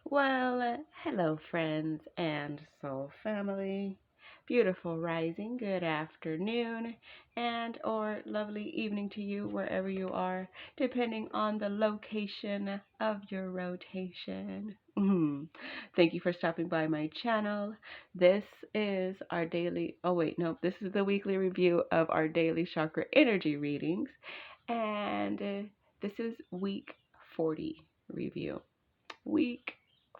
Hello, friends and soul family. Beautiful rising, good afternoon, and or lovely evening to you wherever you are, depending on the location of your rotation. Thank you for stopping by my channel. This is our daily, oh wait, no, this is the weekly review of our daily chakra energy readings, and this is week 40 review. Week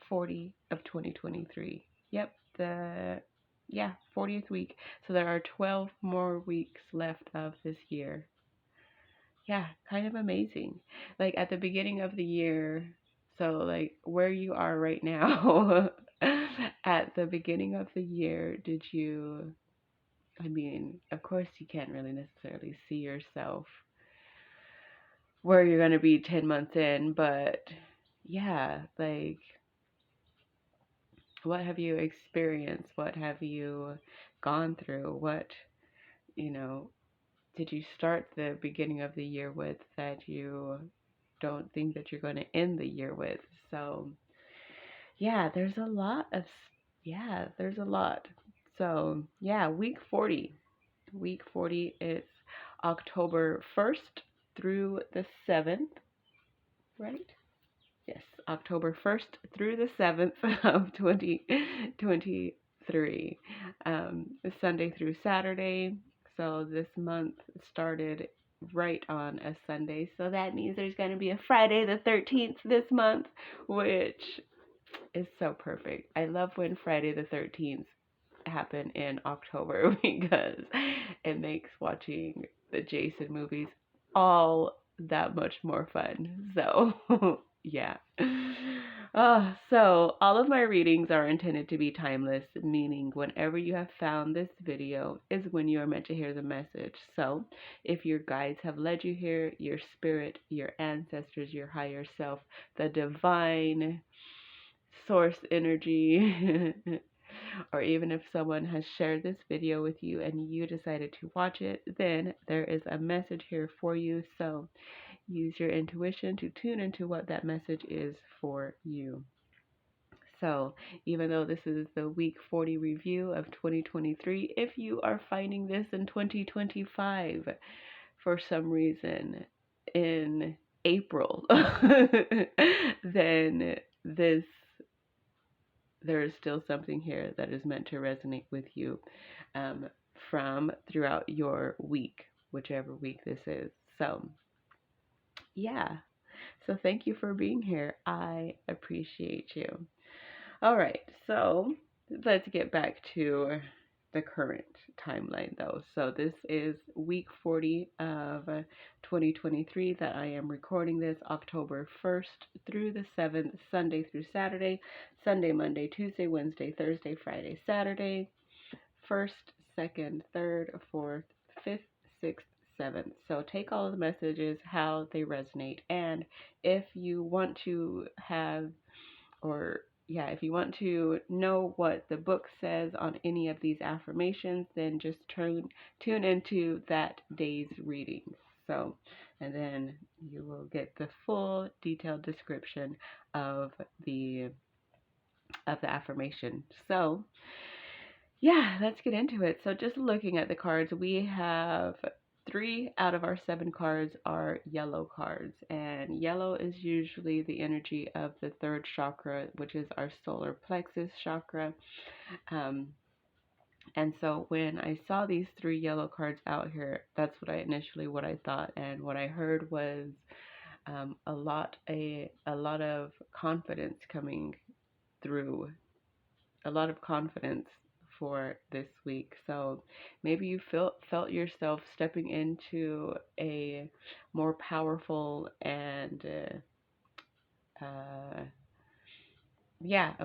40 of 2023. Yep, the 40th week. So there are 12 more weeks left of this year. Yeah, kind of amazing. Like at the beginning of the year, so like where you are right now, at the beginning of the year, did you, I mean, of course you can't really necessarily see yourself where you're going to be 10 months in, but yeah, like what have you experienced? What have you gone through? What, you know, did you start the beginning of the year with that you don't think that you're going to end the year with? So, yeah, there's a lot. So, yeah, week 40. Week 40, it's October 1st through the 7th, right? Yes, October 1st through the 7th of 2023. Sunday through Saturday. So this month started right on a Sunday. So that means there's going to be a Friday the 13th this month, which is so perfect. I love when Friday the 13th happen in October because it makes watching the Jason movies all that much more fun. So, yeah. So all of my readings are intended to be timeless, meaning whenever you have found this video is when you are meant to hear the message. So if your guides have led you here, your spirit, your ancestors, your higher self, the divine source energy, or even if someone has shared this video with you and you decided to watch it, then there is a message here for you. So use your intuition to tune into what that message is for you. So even though this is the week 40 review of 2023, if you are finding this in 2025 for some reason in April, then there is still something here that is meant to resonate with you from throughout your week, whichever week this is. So, yeah. So, thank you for being here. I appreciate you. All right. So, let's get back to the current timeline though. So this is week 40 of 2023 that I am recording this October 1st through the 7th, Sunday through Saturday, Sunday, Monday, Tuesday, Wednesday, Thursday, Friday, Saturday, 1st, 2nd, 3rd, 4th, 5th, 6th, 7th. So take all of the messages, how they resonate. And if you want to have, or yeah, if you want to know what the book says on any of these affirmations, then just tune into that day's reading. So, and then you will get the full detailed description of the affirmation. So, yeah, let's get into it. So, just looking at the cards, we have 3 out of our 7 cards are yellow cards, and yellow is usually the energy of the 3rd chakra, which is our solar plexus chakra. And so when I saw these 3 yellow cards out here, that's what I thought, and what I heard was a lot of confidence coming through, a lot of confidence for this week. So maybe you felt yourself stepping into a more powerful and a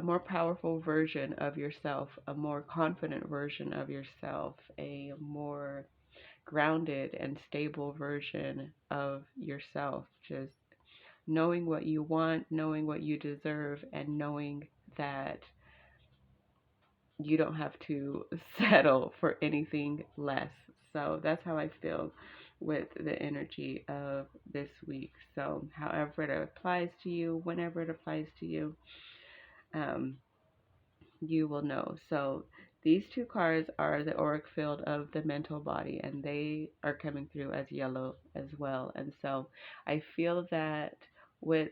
more powerful version of yourself, a more confident version of yourself, a more grounded and stable version of yourself. Just knowing what you want, knowing what you deserve, and knowing that you don't have to settle for anything less. So that's how I feel with the energy of this week. So however it applies to you, whenever it applies to you, um, you will know. So these two cards are the auric field of the mental body, and they are coming through as yellow as well. And so I feel that with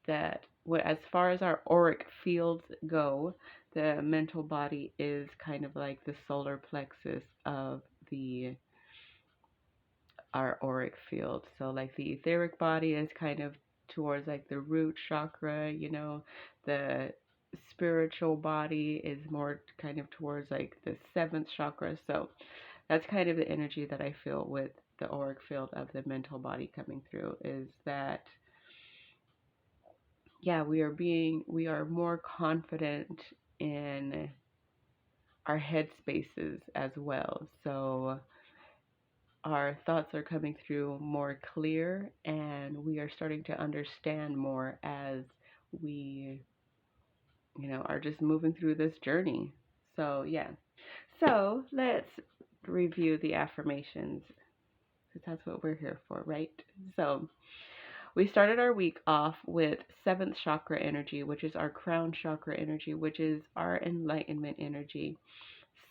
as far as our auric fields go, the mental body is kind of like the solar plexus of the our auric field. So like the etheric body is kind of towards like the root chakra, the spiritual body is more kind of towards like the seventh chakra. So that's kind of the energy that I feel with the auric field of the mental body coming through, is that yeah, we are more confident in our head spaces as well. So our thoughts are coming through more clear, and we are starting to understand more as we, are just moving through this journey. So, yeah. So, let's review the affirmations because that's what we're here for, right? So, we started our week off with seventh chakra energy, which is our crown chakra energy, which is our enlightenment energy.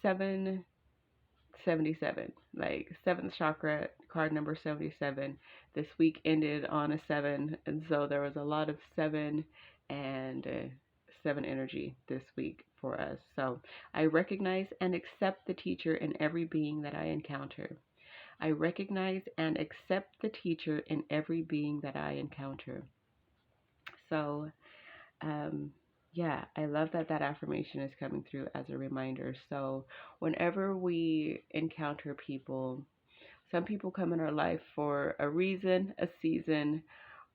777, like seventh chakra, card number 77. This week ended on a 7, and so there was a lot of 7 and 7 energy this week for us. So I recognize and accept the teacher in every being that I encounter. I recognize and accept the teacher in every being that I encounter. So, um, yeah, I love that that affirmation is coming through as a reminder. So, whenever we encounter people, some people come in our life for a reason, a season,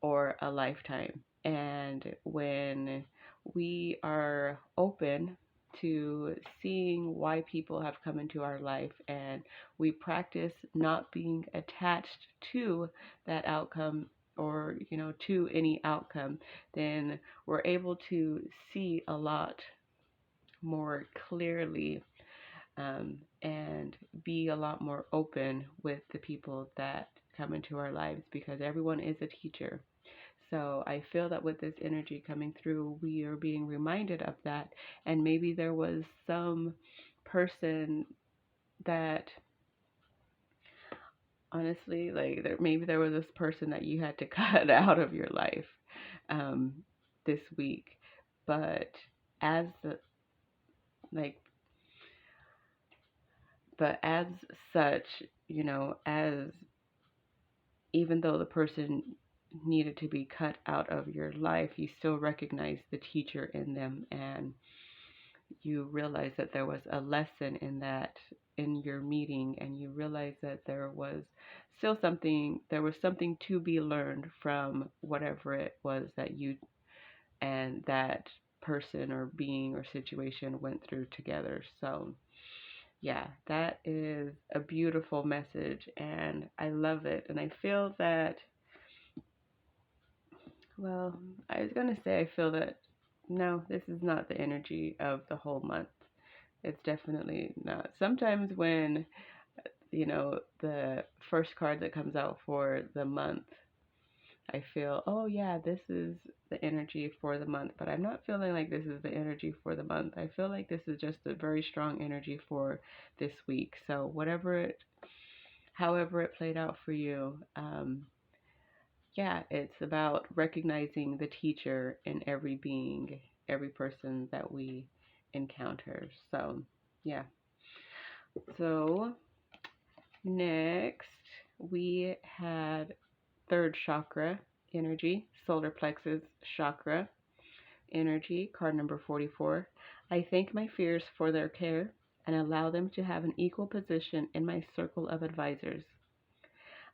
or a lifetime. And when we are open to seeing why people have come into our life, and we practice not being attached to that outcome, or to any outcome, then we're able to see a lot more clearly, and be a lot more open with the people that come into our lives, because everyone is a teacher. So I feel that with this energy coming through, we are being reminded of that. And maybe there was some person that, honestly, like maybe there was this person that you had to cut out of your life, um, this week. But as the, like, but as such, as even though the person needed to be cut out of your life, you still recognize the teacher in them, and you realize that there was a lesson in that, in your meeting, and you realize that there was something to be learned from whatever it was that you and that person or being or situation went through together. So yeah, that is a beautiful message, and I love it. And I feel that, well, I was going to say, I feel that no, this is not the energy of the whole month. It's definitely not. Sometimes when, the first card that comes out for the month, I feel, oh yeah, this is the energy for the month, but I'm not feeling like this is the energy for the month. I feel like this is just a very strong energy for this week. So however it played out for you, yeah, it's about recognizing the teacher in every being, every person that we encounter. So, yeah. So, next we had third chakra energy, solar plexus chakra energy, card number 44. I thank my fears for their care and allow them to have an equal position in my circle of advisors.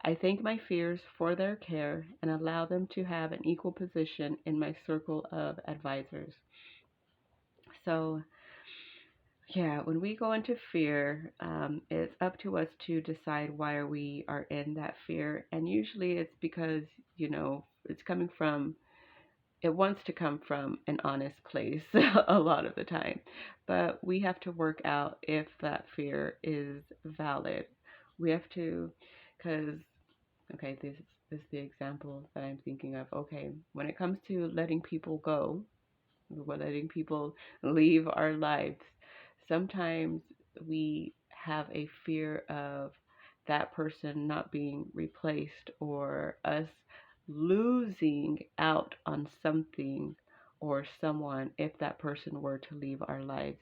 I thank my fears for their care and allow them to have an equal position in my circle of advisors. So, yeah, when we go into fear, it's up to us to decide why we are in that fear. And usually it's because, it's coming from, it wants to come from an honest place a lot of the time. But we have to work out if that fear is valid. We have to, because, okay, is the example that I'm thinking of. Okay, when it comes to letting people go, we're letting people leave our lives, sometimes we have a fear of that person not being replaced or us losing out on something or someone if that person were to leave our lives.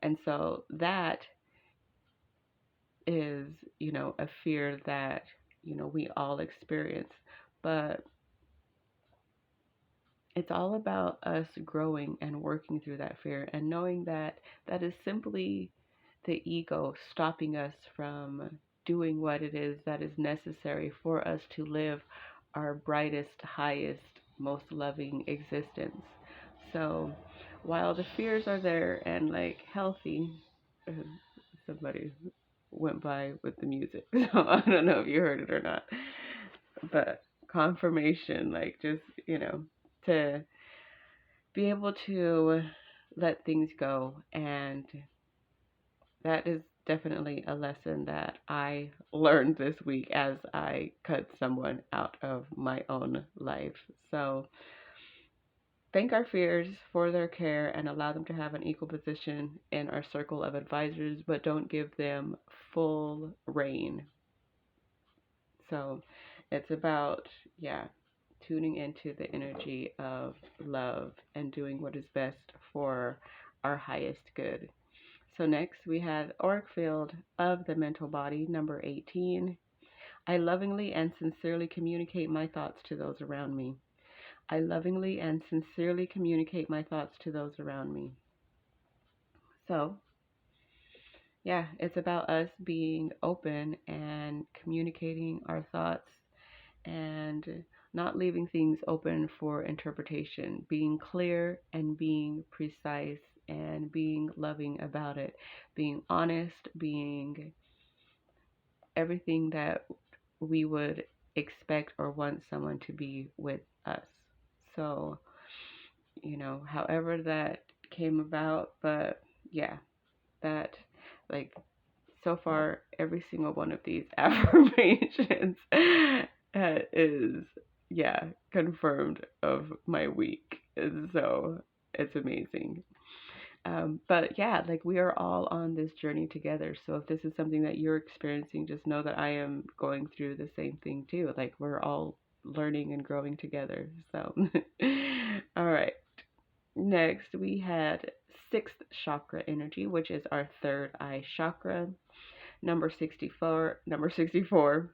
And so that is, a fear that, we all experience. But it's all about us growing and working through that fear and knowing that that is simply the ego stopping us from doing what it is that is necessary for us to live our brightest, highest, most loving existence. So while the fears are there and like healthy, uh, somebody went by with the music. So I don't know if you heard it or not. But confirmation, like just, to be able to let things go. And that is definitely a lesson that I learned this week as I cut someone out of my own life. So thank our fears for their care and allow them to have an equal position in our circle of advisors, but don't give them full reign. So it's about, yeah, tuning into the energy of love and doing what is best for our highest good. So next we had Auric Field of the Mental Body, number 18. I lovingly and sincerely communicate my thoughts to those around me. I lovingly and sincerely communicate my thoughts to those around me. So, yeah, it's about us being open and communicating our thoughts and not leaving things open for interpretation, being clear and being precise and being loving about it, being honest, being everything that we would expect or want someone to be with us. So, however that came about, but yeah, that, like, so far, every single one of these affirmations is, yeah, confirmed of my week. And so it's amazing. But yeah, like we are all on this journey together. So if this is something that you're experiencing, just know that I am going through the same thing too. Like we're all learning and growing together. So, all right. Next, we had sixth chakra energy, which is our third eye chakra. Number 64. Number 64.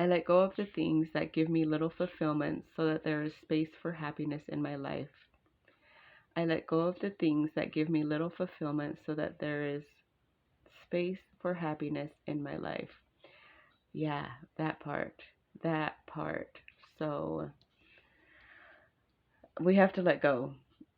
I let go of the things that give me little fulfillment so that there is space for happiness in my life. I let go of the things that give me little fulfillment so that there is space for happiness in my life. Yeah, that part. That part. So we have to let go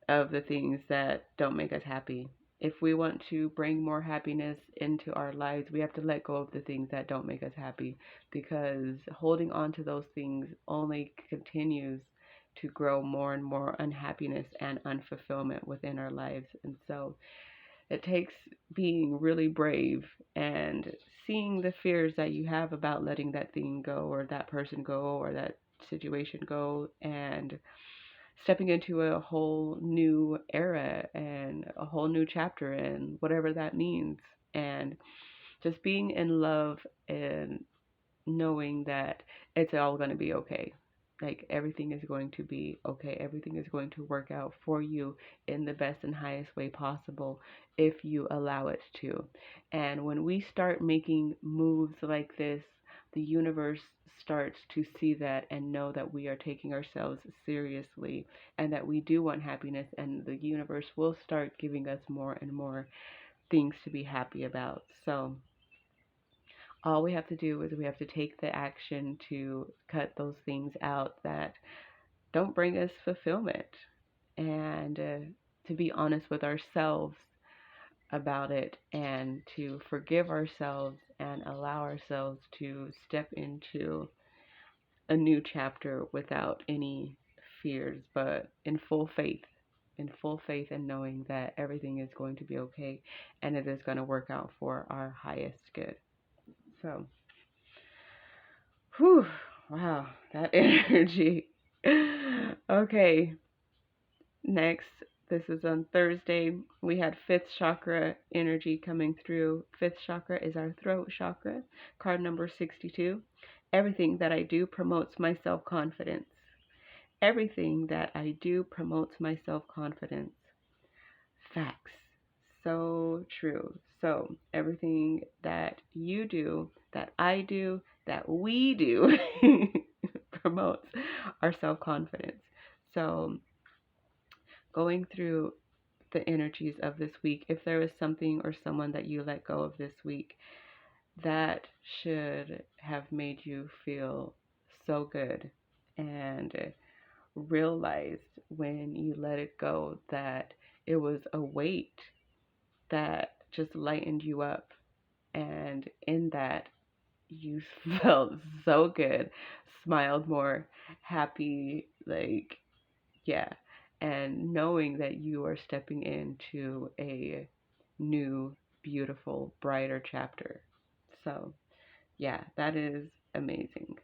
of the things that don't make us happy. If we want to bring more happiness into our lives, we have to let go of the things that don't make us happy because holding on to those things only continues to grow more and more unhappiness and unfulfillment within our lives. And so it takes being really brave and seeing the fears that you have about letting that thing go or that person go or that situation go and stepping into a whole new era and a whole new chapter and whatever that means. And just being in love and knowing that it's all going to be okay. Like everything is going to be okay. Everything is going to work out for you in the best and highest way possible if you allow it to. And when we start making moves like this, the universe starts to see that and know that we are taking ourselves seriously and that we do want happiness, and the universe will start giving us more and more things to be happy about. So, all we have to do is we have to take the action to cut those things out that don't bring us fulfillment and to be honest with ourselves about it and to forgive ourselves and allow ourselves to step into a new chapter without any fears, but in full faith and knowing that everything is going to be okay and it is going to work out for our highest good. So, Whew, wow, that energy. Okay, next, this is on Thursday. We had fifth chakra energy coming through. Fifth chakra is our throat chakra, card number 62. Everything that I do promotes my self confidence. Everything that I do promotes my self confidence. Facts. So true. So, everything that you do, that I do, that we do promotes our self confidence. So, going through the energies of this week, if there was something or someone that you let go of this week, that should have made you feel so good and realized when you let it go that it was a weight that just lightened you up. And in that, you felt so good, smiled more, happy, like, yeah. And knowing that you are stepping into a new, beautiful, brighter chapter. So, yeah, that is amazing.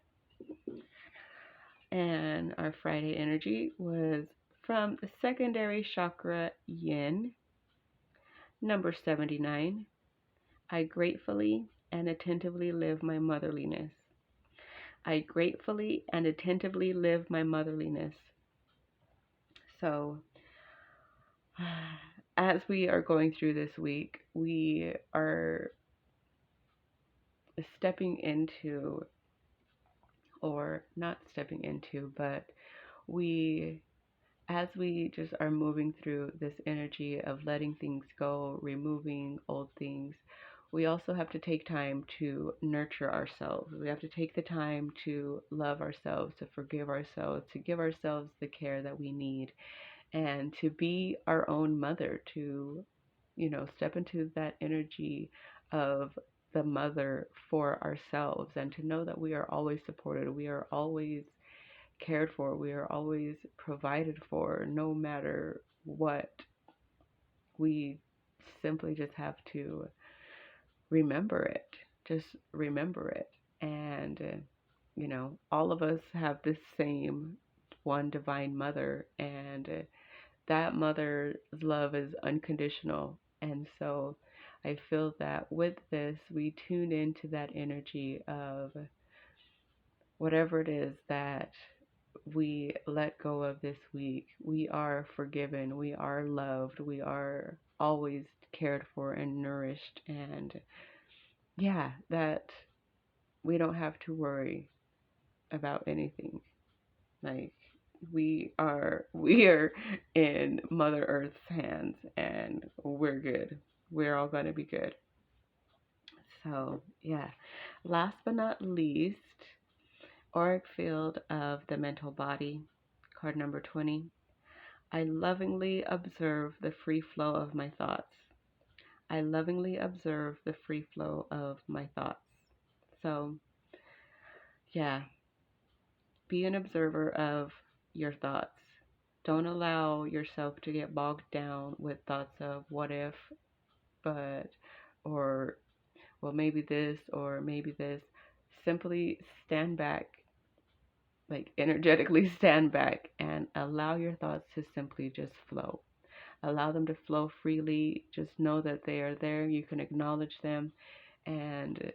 And our Friday energy was from the secondary chakra yin, number 79. I gratefully and attentively live my motherliness. I gratefully and attentively live my motherliness. So, as we are going through this week, we are stepping into, or not stepping into, but we, as we just are moving through this energy of letting things go, removing old things, we also have to take time to nurture ourselves. We have to take the time to love ourselves, to forgive ourselves, to give ourselves the care that we need, and to be our own mother, to, step into that energy of the mother for ourselves, and to know that we are always supported, we are always cared for, we are always provided for, no matter what. We simply just have to remember it. Just remember it. And, all of us have this same one divine mother, and that mother's love is unconditional. And so I feel that with this, we tune into that energy of whatever it is that we let go of this week. We are forgiven, we are loved, we are always cared for and nourished. And yeah, that we don't have to worry about anything. Like, we are in Mother Earth's hands, and we're good. We're all going to be good. So, yeah. Last but not least, auric field of the mental body, card number 20. I lovingly observe the free flow of my thoughts. I lovingly observe the free flow of my thoughts. So, yeah, be an observer of your thoughts. Don't allow yourself to get bogged down with thoughts of what if, but, or, well, maybe this, or maybe this. Simply stand back, like energetically stand back, and allow your thoughts to simply just flow. Allow them to flow freely. Just know that they are there. You can acknowledge them, and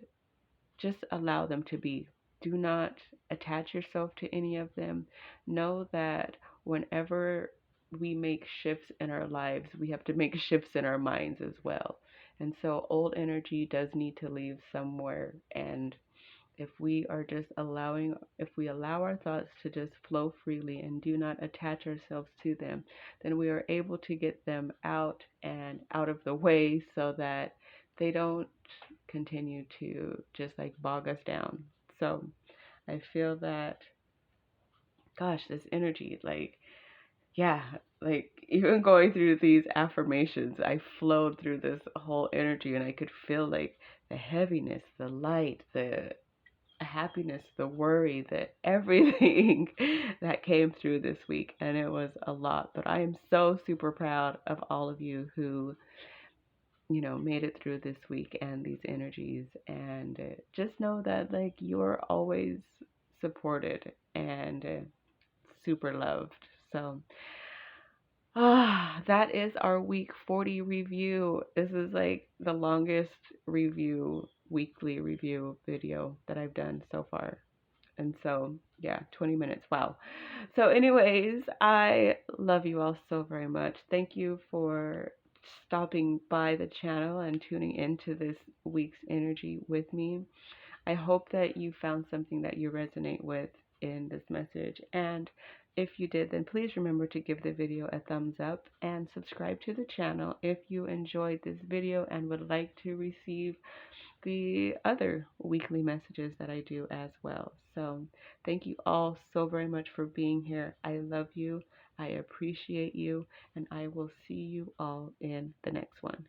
just allow them to be. Do not attach yourself to any of them. Know that whenever we make shifts in our lives, we have to make shifts in our minds as well. And so old energy does need to leave somewhere. And if we allow our thoughts to just flow freely and do not attach ourselves to them, then we are able to get them out and out of the way so that they don't continue to just like bog us down. So I feel that, gosh, this energy, like, yeah, like even going through these affirmations, I flowed through this whole energy and I could feel like the heaviness, the light, the happiness, the worry, the everything that came through this week. And it was a lot. But I am so super proud of all of you who made it through this week and these energies. And just know that, like, you're always supported and super loved. So, that is our week 40 review. This is like the longest weekly review video that I've done so far. And so, yeah, 20 minutes. Wow. So, anyways, I love you all so very much. Thank you for stopping by the channel and tuning into this week's energy with me. I hope that you found something that you resonate with in this message. And if you did, then please remember to give the video a thumbs up and subscribe to the channel if you enjoyed this video and would like to receive the other weekly messages that I do as well. So thank you all so very much for being here. I love you. I appreciate you. And I will see you all in the next one.